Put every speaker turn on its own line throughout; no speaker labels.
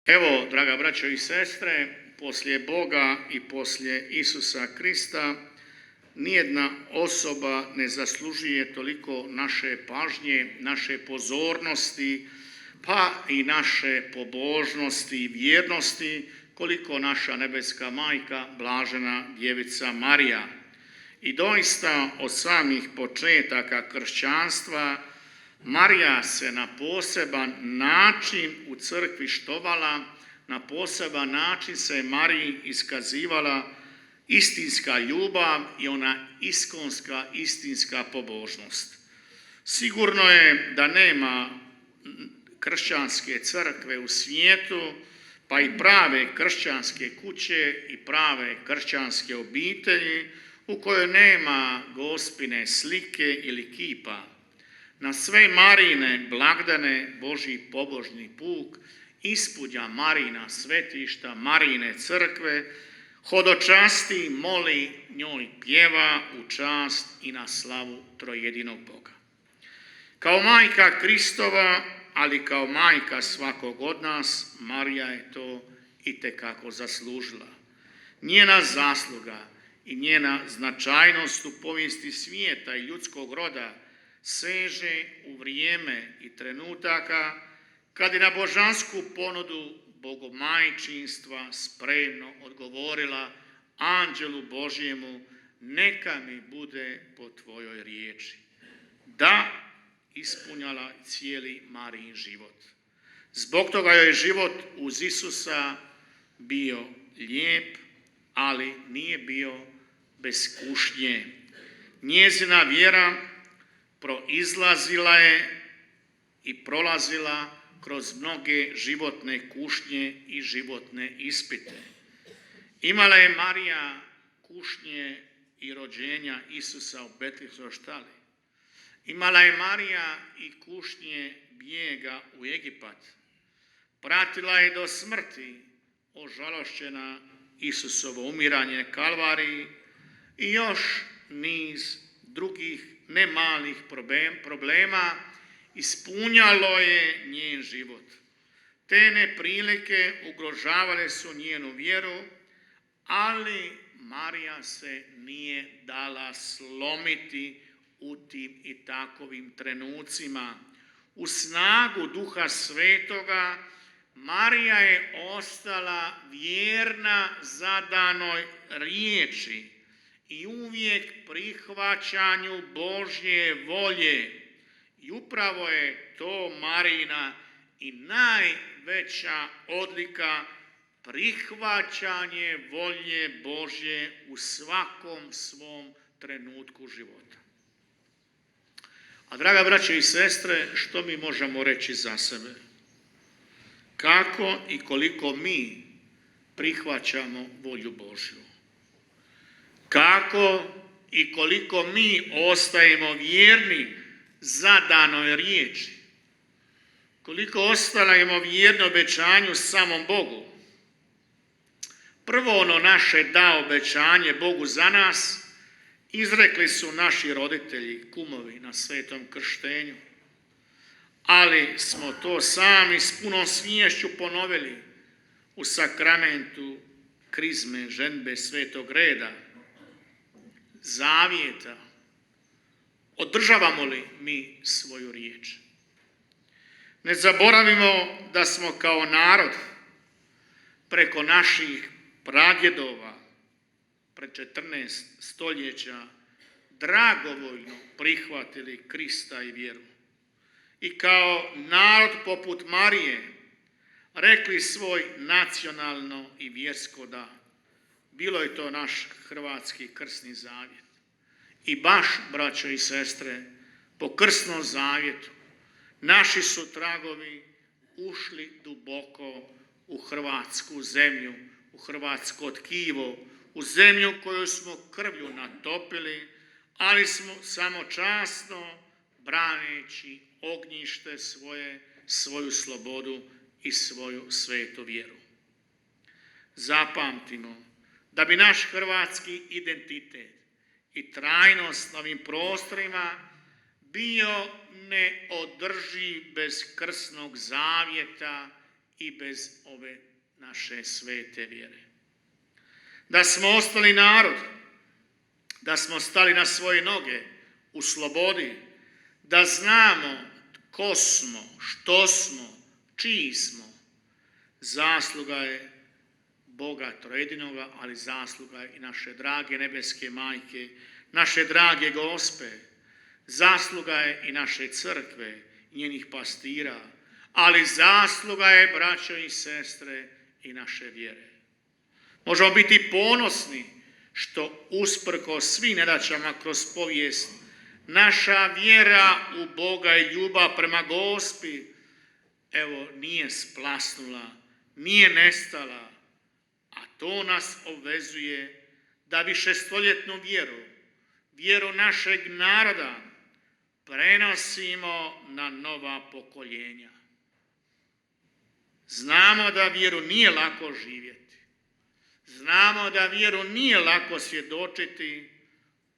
Evo, draga braćo i sestre, poslije Boga i poslije Isusa Krista, nijedna osoba ne zaslužuje toliko naše pažnje, naše pozornosti, pa i naše pobožnosti i vjernosti, koliko naša nebeska majka, blažena djevica Marija. I doista od samih početaka kršćanstva Marija se na poseban način u crkvi štovala, na poseban način se Mariji iskazivala istinska ljubav i ona istinska pobožnost. Sigurno je da nema kršćanske crkve u svijetu, pa i prave kršćanske kuće i prave kršćanske obitelji u kojoj nema Gospine slike ili kipa. Na sve Marijine blagdane Božji pobožni puk ispunja Marijina svetišta, Marijine crkve, hodočasti, moli, njoj pjeva u čast i na slavu trojedinog Boga. Kao majka Kristova, ali kao majka svakog od nas, Marija je to itekako zaslužila. Njena zasluga i njena značajnost u povijesti svijeta i ljudskog roda seže u vrijeme i trenutaka kad je na božansku ponudu bogomajčinstva spremno odgovorila anđelu Božjemu: neka mi bude po tvojoj riječi. Da, ispunjala cijeli Marijin život. Zbog toga joj život uz Isusa bio lijep, ali nije bio bez kušnje. Njezina vjera proizlazila je i prolazila kroz mnoge životne kušnje i životne ispite. Imala je Marija kušnje i rođenja Isusa u Betlihemskoj štali. Imala je Marija i kušnje bijega u Egipat. Pratila je do smrti ožalošćena Isusovo umiranje na Kalvariji i još niz drugih ne malih problema ispunjalo je njen život. Te neprilike ugrožavale su njenu vjeru, ali Marija se nije dala slomiti u tim i takovim trenucima. U snagu Duha Svetoga Marija je ostala vjerna zadanoj riječi i uvijek prihvaćanju Božje volje. I upravo je to Marijina i najveća odlika, prihvaćanje volje Božje u svakom svom trenutku života. A draga braćo i sestre, što mi možemo reći za sebe? Kako i koliko mi prihvaćamo volju Božju? Kako i koliko mi ostajemo vjerni zadanoj riječi? Koliko ostajemo vjerni obećanju samom Bogu? Prvo ono naše da obećanje Bogu za nas izrekli su naši roditelji, kumovi na svetom krštenju. Ali smo to sami s punom sviješću ponovili u sakramentu krizme, ženbe, svetog reda, zavjeta. Održavamo li mi svoju riječ? Ne zaboravimo da smo kao narod preko naših pradjedova pred 14 stoljeća dragovoljno prihvatili Krista i vjeru. I kao narod poput Marije rekli svoj nacionalno i vjersko da. Bilo je to naš hrvatski krsni zavjet. I baš, braćo i sestre, po krsnom zavjetu naši su tragovi ušli duboko u hrvatsku zemlju, u hrvatsko tkivo, u zemlju koju smo krvlju natopili, ali smo samo časno, braneći ognjište svoju slobodu i svoju svetu vjeru. Zapamtimo da bi naš hrvatski identitet i trajnost na ovim prostorima bio neodrživ bez krsnog zavjeta i bez ove naše svete vjere. Da smo ostali narod, da smo stali na svoje noge u slobodi, da znamo ko smo, što smo, čiji smo, zasluga je Boga trojedinoga, ali zasluga je i naše drage nebeske majke, naše drage Gospe, zasluga je i naše crkve, njenih pastira, ali zasluga je, braćo i sestre, i naše vjere. Možemo biti ponosni što usprkos svim nedaćama kroz povijest naša vjera u Boga i ljubav prema Gospi, evo, nije splasnula, nije nestala, a to nas obvezuje da višestoljetnu vjeru našeg naroda prenosimo na nova pokoljenja. Znamo da vjeru nije lako živjeti. Znamo da vjeru nije lako svjedočiti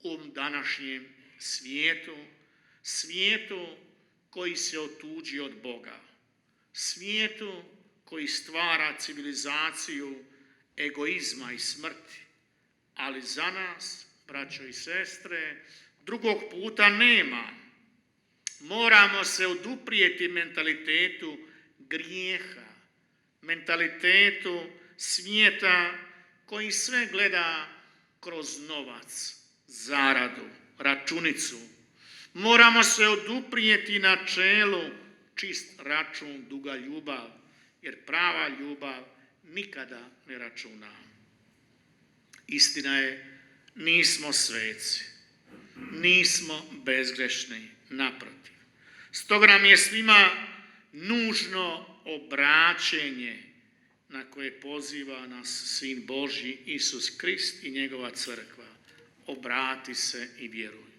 u današnjem svijetu koji se otuđi od Boga, svijetu koji stvara civilizaciju egoizma i smrti. Ali za nas, braćo i sestre, drugog puta nema. Moramo se oduprijeti mentalitetu grijeha, mentalitetu svijeta koji sve gleda kroz novac, zaradu, računicu. Moramo se oduprijeti načelu čist račun, duga ljubav, jer prava ljubav nikada ne računa. Istina je, nismo sveci, nismo bezgrešni, naprotiv. Stoga nam je svima nužno obraćenje na koje poziva nas Sin Božji Isus Krist i njegova crkva. Obrati se i vjeruj.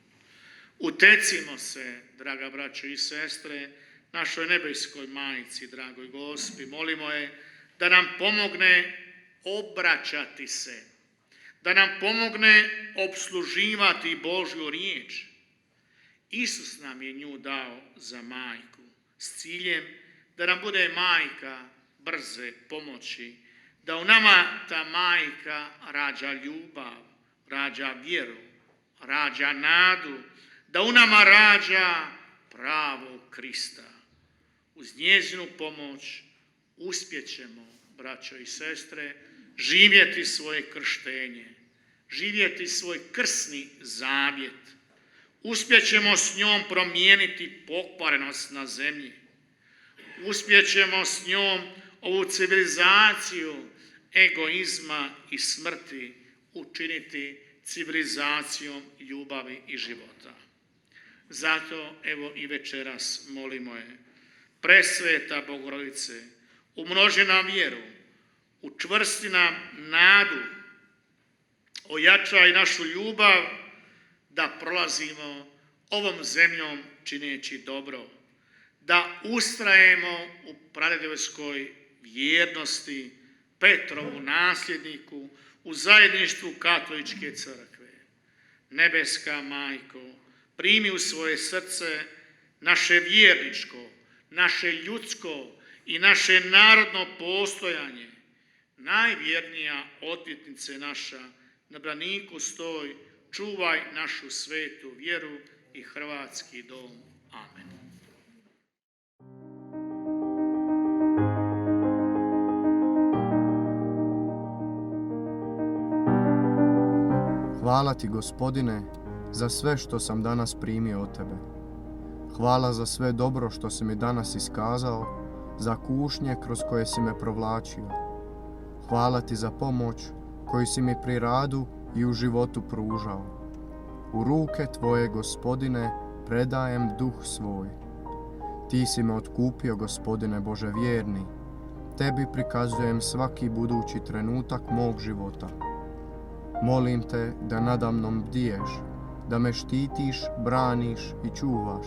Utecimo se, draga braćo i sestre, našoj nebeskoj majici, dragoj Gospi, molimo je da nam pomogne obraćati se, da nam pomogne opsluživati Božju riječ. Isus nam je nju dao za majku s ciljem da nam bude majka brze pomoći, da u nama ta majka rađa ljubav, rađa vjeru, rađa nadu, da u nama rađa pravog Krista. Uz njezinu pomoć uspjećemo, braćo i sestre, živjeti svoje krštenje, živjeti svoj krsni zavjet. Uspjećemo s njom promijeniti pokvarenost na zemlji. Uspjećemo s njom ovu civilizaciju egoizma i smrti učiniti civilizacijom ljubavi i života. Zato evo i večeras molimo je, presveta Bogorodice, umnoži nam vjeru, učvrsti nam nadu, ojačaj našu ljubav da prolazimo ovom zemljom čineći dobro, da ustrajemo u pradedovskoj vjernosti, Petrovu nasljedniku, u zajedništvu katoličke crkve. Nebeska majko, primi u svoje srce naše vjerničko, naše ljudsko i naše narodno postojanje. Najvjernija odvjetnice naša, na braniku stoj, čuvaj našu svetu vjeru i hrvatski dom. Amen.
Hvala ti, Gospodine, za sve što sam danas primio od tebe. Hvala za sve dobro što si mi danas iskazao, za kušnje kroz koje si me provlačio. Hvala ti za pomoć koju si mi pri radu i u životu pružao. U ruke tvoje, Gospodine, predajem duh svoj. Ti si me otkupio, Gospodine Bože vjerni. Tebi prikazujem svaki budući trenutak mog života. Molim te da nadamnom bdiješ, da me štitiš, braniš i čuvaš.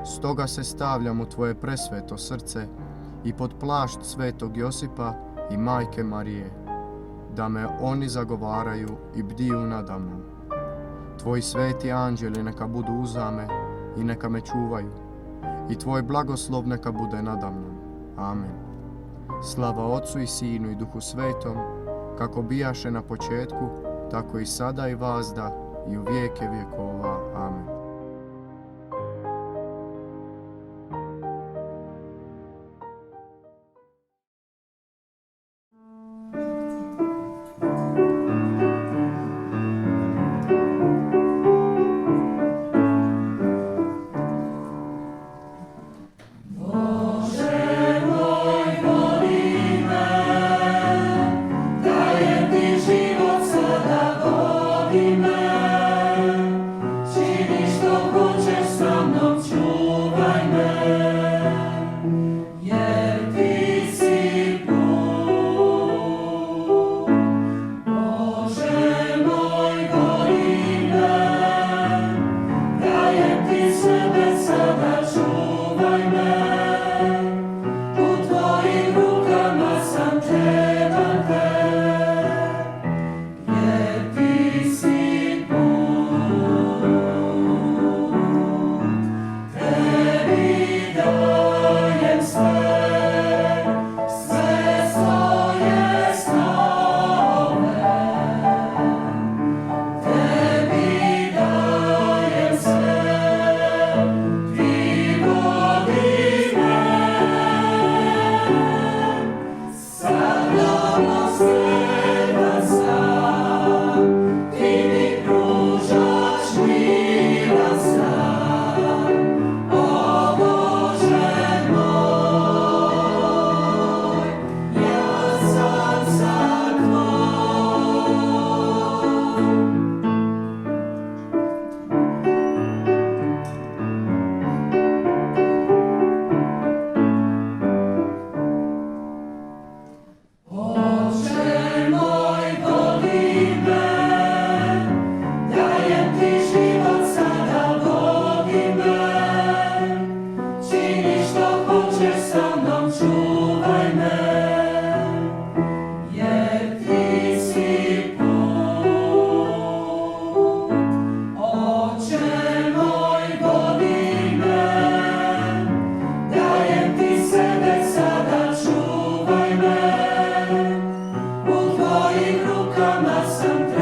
Stoga se stavljam u tvoje presveto srce i pod plašt svetog Josipa i majke Marije, da me oni zagovaraju i bdiju nadamnom. Tvoji sveti anđeli neka budu uzame i neka me čuvaju, i tvoj blagoslov neka bude nadamnom. Amen. Slava Otcu i Sinu i Duhu Svetom, kako bijaše na početku, tako i sada i vazda i u vijeke vjekova. Amen.
Rukama sam